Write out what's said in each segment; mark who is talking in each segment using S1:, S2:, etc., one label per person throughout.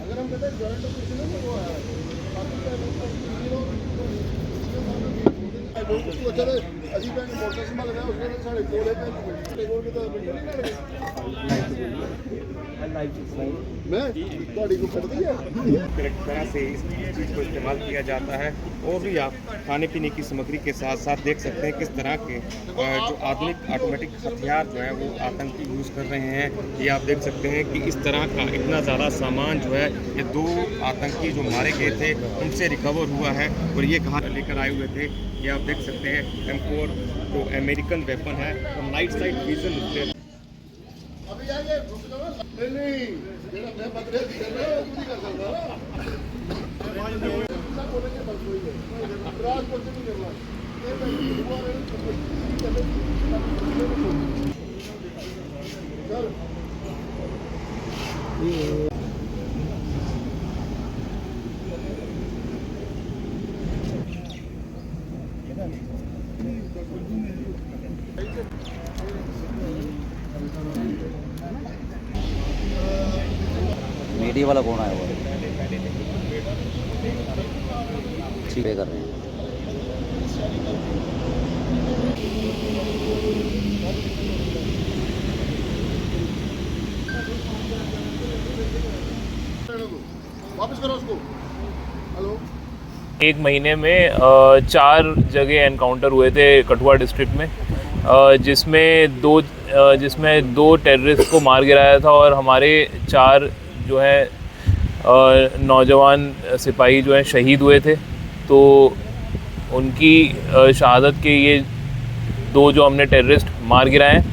S1: अगर हम कहते हैं जॉइंट ऑपरेशन है वो है अजीब है मोटर से लगा उसने साढ़े कोड़े पे टेबल पे तो बिल्कुल नहीं लगे मैं बॉडी को कर दिया
S2: करेक्ट तरह से इस चीज़ को इस्तेमाल किया जाता है। और भी आप खाने पीने की सामग्री के साथ साथ देख सकते हैं किस तरह के जो आधुनिक ऑटोमेटिक हथियार जो है वो आतंकी यूज़ कर रहे हैं। ये आप देख सकते हैं कि इस तरह का इतना ज़्यादा सामान जो है ये 2 आतंकी जो मारे गए थे उनसे रिकवर हुआ है और ये कहाँ लेकर आए हुए थे। ये आप देख सकते हैं M4 जो अमेरिकन वेपन है और नाइट साइड विजन
S1: अभी जाएंगे नहीं जेड़ा मैं बदले कर रहा हूं नहीं कर सकता सब बोलेंगे बस वही है रात को नहीं करना ये मैं हुआ है
S3: मीडिया वाला कौन आया हुआ है? ठीक है कर रहे हैं।
S1: वापस करो उसको। हेलो
S4: एक महीने में 4 जगह एनकाउंटर हुए थे कठुआ डिस्ट्रिक्ट में, जिसमें दो टेररिस्ट को मार गिराया था और हमारे 4 जो है नौजवान सिपाही जो हैं शहीद हुए थे। तो उनकी शहादत के ये 2 जो हमने टेररिस्ट मार गिराए हैं।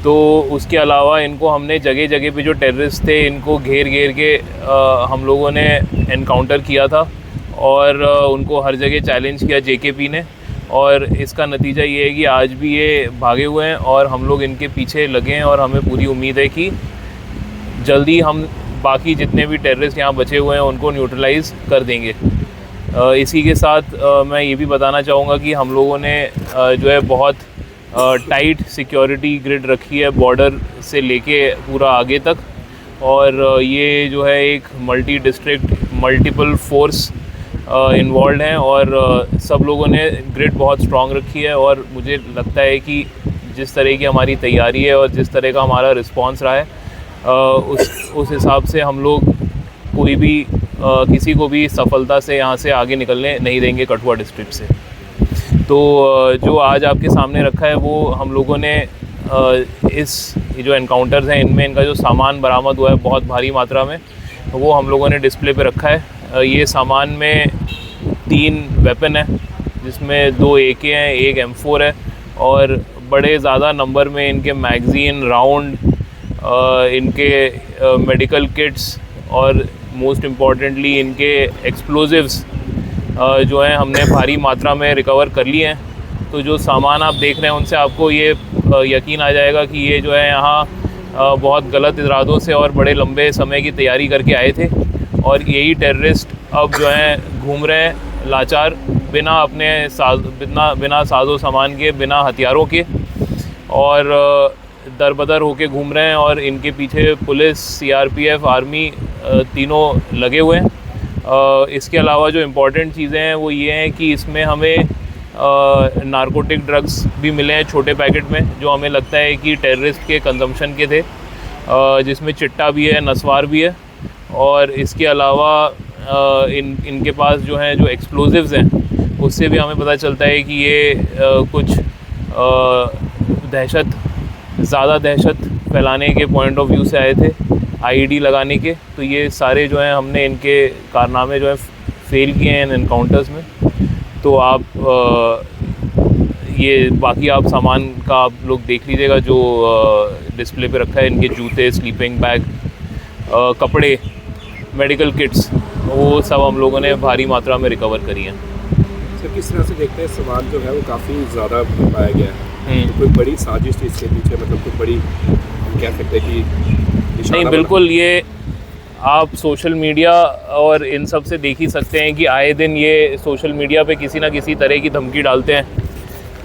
S4: तो उसके अलावा इनको हमने जगह जगह पे जो टेररिस्ट थे इनको घेर के हम लोगों ने एनकाउंटर किया था और उनको हर जगह चैलेंज किया जेकेपी ने। और इसका नतीजा ये है कि आज भी ये भागे हुए हैं और हम लोग इनके पीछे लगे हैं और हमें पूरी उम्मीद है कि जल्दी हम बाकी जितने भी टेररिस्ट यहाँ बचे हुए हैं उनको न्यूट्रलाइज़ कर देंगे। इसी के साथ मैं ये भी बताना चाहूँगा कि हम लोगों ने जो है बहुत टाइट सिक्योरिटी ग्रिड रखी है बॉर्डर से लेके पूरा आगे तक। और ये जो है एक multi district multiple force involve हैं और सब लोगों ने ग्रिड बहुत स्ट्रॉन्ग रखी है। और मुझे लगता है कि जिस तरह की हमारी तैयारी है और जिस तरह का हमारा रिस्पांस रहा है उस हिसाब से हम लोग कोई भी किसी को भी सफलता से यहाँ से आगे निकलने नहीं देंगे कठुआ डिस्ट्रिक्ट से। तो जो आज आपके सामने रखा है वो हम लोगों ने ये जो एनकाउंटर्स हैं इनमें इनका जो सामान बरामद हुआ है बहुत भारी मात्रा में वो हम लोगों ने डिस्प्ले पे रखा है। ये सामान में 3 वेपन है जिसमें 2 AK हैं, 1 M4 है और बड़े ज़्यादा नंबर में इनके मैगज़ीन राउंड, इनके मेडिकल किट्स और मोस्ट इम्पॉर्टेंटली इनके एक्सप्लोजिव्स जो हैं हमने भारी मात्रा में रिकवर कर लिए हैं। तो जो सामान आप देख रहे हैं उनसे आपको ये यकीन आ जाएगा कि ये जो है यहाँ बहुत गलत इरादों से और बड़े लंबे समय की तैयारी करके आए थे और यही टेररिस्ट अब जो हैं घूम रहे हैं लाचार बिना साजो सामान के, बिना हथियारों के और दरबदर होके घूम रहे हैं। और इनके पीछे पुलिस, CRPF, आर्मी तीनों लगे हुए हैं। इसके अलावा जो इम्पोर्टेंट चीज़ें हैं वो ये हैं कि इसमें हमें नारकोटिक ड्रग्स भी मिले हैं छोटे पैकेट में जो हमें लगता है कि टेररिस्ट के कंजम्पशन के थे, जिसमें चिट्टा भी है, नस्वार भी है। और इसके अलावा इनके पास जो हैं जो एक्सप्लोजिव्स हैं उससे भी हमें पता चलता है कि ये कुछ ज़्यादा दहशत फैलाने के पॉइंट ऑफ व्यू से आए थे, IED लगाने के। तो ये सारे जो हैं हमने इनके कारनामे जो है फेल किए हैं इन एनकाउंटर्स में। तो आप ये बाकी आप सामान का आप लोग देख लीजिएगा जो डिस्प्ले पे रखा है। इनके जूते, स्लीपिंग बैग, कपड़े, मेडिकल किट्स वो सब हम लोगों ने भारी मात्रा में रिकवर करी हैं।
S2: सर किस तरह से देखते हैं सामान जो है वो काफ़ी ज़्यादा पाया गया है, तो कोई बड़ी साजिश थी इसके पीछे, मतलब कोई बड़ी हम कह सकते हैं कि
S4: नहीं, बिल्कुल ये आप सोशल मीडिया और इन सब से देख ही सकते हैं कि आए दिन ये सोशल मीडिया पे किसी ना किसी तरह की धमकी डालते हैं,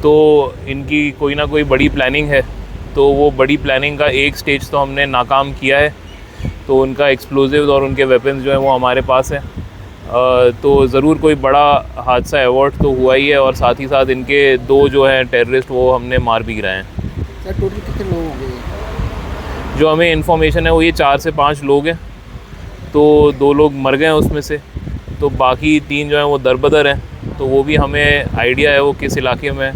S4: तो इनकी कोई ना कोई बड़ी प्लानिंग है। तो वो बड़ी प्लानिंग का एक स्टेज तो हमने नाकाम किया है, तो उनका एक्सप्लोजिव्स और उनके वेपन्स जो हैं वो हमारे पास हैं। तो ज़रूर कोई बड़ा हादसा एवर्ट तो हुआ ही है, और साथ ही साथ इनके 2 जो हैं टेररिस्ट वो हमने मार भी गिराए हैं।
S1: सर टोटल कितने लोग होंगे?
S4: जो हमें इन्फॉर्मेशन है वो ये 4 से 5 लोग हैं, तो 2 लोग मर गए हैं उसमें से, तो बाकी 3 जो हैं वो दरबदर हैं। तो वो भी हमें आइडिया है वो किस इलाके में है,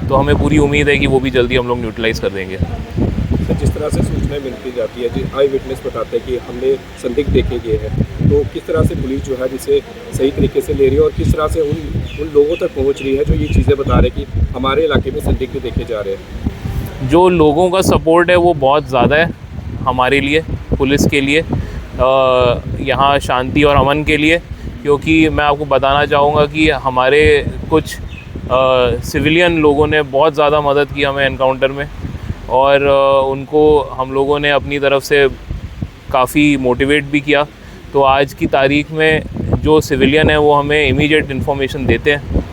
S4: तो हमें पूरी उम्मीद है कि वो भी जल्दी हम लोग न्यूट्रलाइज़ कर देंगे।
S5: सर जिस तरह से सूचनाएं मिलती जाती है, जी आई विटनेस बताते हैं कि हमने संदिग्ध देखे गए हैं, तो किस तरह से पुलिस जो है जिसे सही तरीके से ले रही है और किस तरह से उन लोगों तक पहुंच रही है जो ये चीज़ें बता रहे हैं कि हमारे इलाके में संदिग्ध देखे जा रहे हैं?
S4: जो लोगों का सपोर्ट है वो बहुत ज़्यादा है हमारे लिए, पुलिस के लिए, यहाँ शांति और अमन के लिए। क्योंकि मैं आपको बताना चाहूँगा कि हमारे कुछ सिविलियन लोगों ने बहुत ज़्यादा मदद की हमें एनकाउंटर में, और उनको हम लोगों ने अपनी तरफ से काफ़ी मोटिवेट भी किया। तो आज की तारीख़ में जो सिविलियन है वो हमें इमीडिएट इन्फॉर्मेशन देते हैं,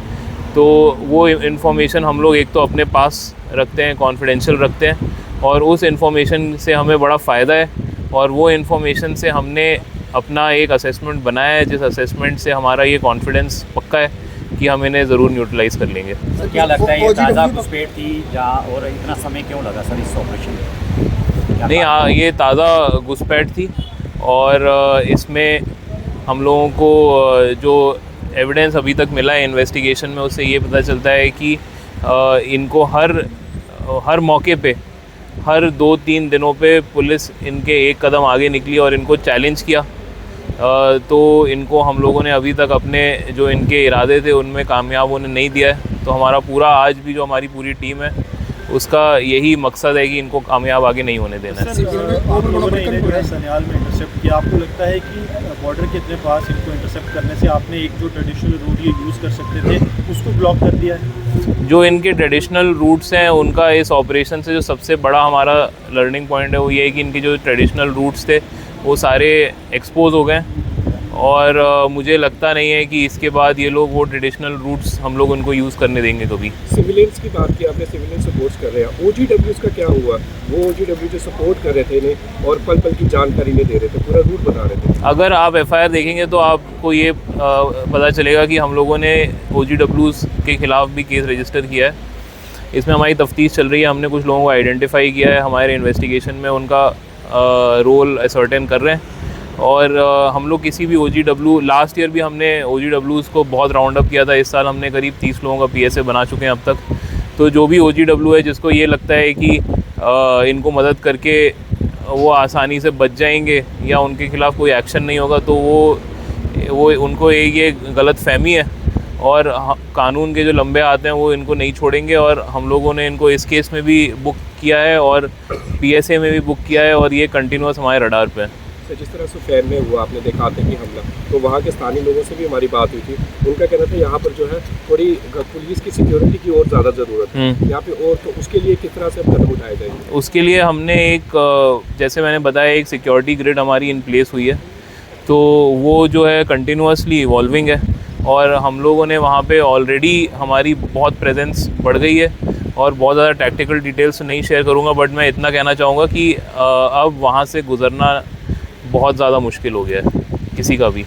S4: तो वो इन्फॉर्मेशन हम लोग एक तो अपने पास रखते हैं, कॉन्फिडेंशियल रखते हैं, और उस इन्फॉर्मेशन से हमें बड़ा फ़ायदा है। और वो इन्फॉर्मेशन से हमने अपना एक असेसमेंट बनाया है, जिस असेसमेंट से हमारा ये कॉन्फिडेंस पक्का है कि हम इन्हें ज़रूर न्यूट्रलाइज़ कर लेंगे।
S3: सर क्या लगता है ये ताज़ा घुसपैठ थी जहाँ, और इतना समय क्यों लगा सर इस ऑपरेशन में?
S4: नहीं, ये ताज़ा घुसपैठ थी, और इसमें हम लोगों को जो एविडेंस अभी तक मिला है इन्वेस्टिगेशन में, उससे ये पता चलता है कि इनको हर मौके पे, हर 2-3 दिनों पे पुलिस इनके एक कदम आगे निकली और इनको चैलेंज किया। तो इनको हम लोगों ने अभी तक अपने जो इनके इरादे थे उनमें कामयाब होने नहीं दिया है। तो हमारा पूरा आज भी जो हमारी पूरी टीम है उसका यही मकसद है कि इनको कामयाब आगे नहीं होने देना है।
S6: आप लोगों ने इन्हें जो है सन्याल में इंटरसेप्ट किया, आपको लगता है कि बॉर्डर के इतने पास इनको इंटरसेप्ट करने से आपने एक जो ट्रेडिशनल रूट ये यूज़ कर सकते थे उसको ब्लॉक कर दिया है?
S4: जो इनके ट्रेडिशनल रूट्स हैं उनका इस ऑपरेशन से जो सबसे बड़ा हमारा लर्निंग पॉइंट है वो ये है कि इनके जो ट्रेडिशनल रूट्स थे वो सारे एक्सपोज हो गए, और मुझे लगता नहीं है कि इसके बाद ये लोग वो ट्रेडिशनल रूट्स हम लोग उनको यूज़ करने देंगे कभी।
S5: सिविलियंस की बात की आपने, सिविलियन सपोर्ट कर रहे हैं, OGWs का क्या हुआ? वो OGW जो सपोर्ट कर रहे थे इन्हें और पल पल की जानकारी नहीं दे रहे थे, पूरा रूट बता रहे थे।
S4: अगर आप FIR देखेंगे तो आपको ये पता चलेगा कि हम लोगों ने OGWs के ख़िलाफ़ भी केस रजिस्टर किया है। इसमें हमारी तफ्तीश चल रही है, हमने कुछ लोगों को आइडेंटिफाई किया है, हमारे इन्वेस्टिगेशन में उनका रोल असर्टेन कर रहे हैं। और हम लोग किसी भी OGW, लास्ट ईयर भी हमने OGWs को बहुत राउंड अप किया था, इस साल हमने करीब 30 लोगों का PSA बना चुके हैं अब तक। तो जो भी OGW है जिसको ये लगता है कि इनको मदद करके वो आसानी से बच जाएंगे या उनके ख़िलाफ़ कोई एक्शन नहीं होगा, तो वो उनको ये गलत फहमी है, और कानून के जो लंबे हाथ हैं वो इनको नहीं छोड़ेंगे। और हम लोगों ने इनको इस केस में भी बुक किया है और PSA में भी बुक किया है, और ये कंटिन्यूस हमारे रडार पे है।
S5: तो जिस तरह सुफेन में हुआ, आपने देखा आतंकी हमला, तो वहाँ के स्थानीय लोगों से भी हमारी बात हुई थी। उनका कहना था यहाँ पर जो है थोड़ी पुलिस की सिक्योरिटी की और ज़्यादा ज़रूरत है यहाँ पे, और तो उसके लिए किस तरह से कदम उठाए जाएंगे?
S4: उसके लिए हमने एक, जैसे मैंने बताया, एक सिक्योरिटी ग्रिड हमारी इन प्लेस हुई है, तो वो जो है कंटिन्यूसली इवॉल्विंग है, और हम लोगों ने वहाँ पे ऑलरेडी हमारी बहुत प्रेजेंस बढ़ गई है। और बहुत ज़्यादा टैक्टिकल डिटेल्स नहीं शेयर करूँगा, बट मैं इतना कहना चाहूँगा कि अब वहाँ से गुज़रना बहुत ज़्यादा मुश्किल हो गया है किसी का भी।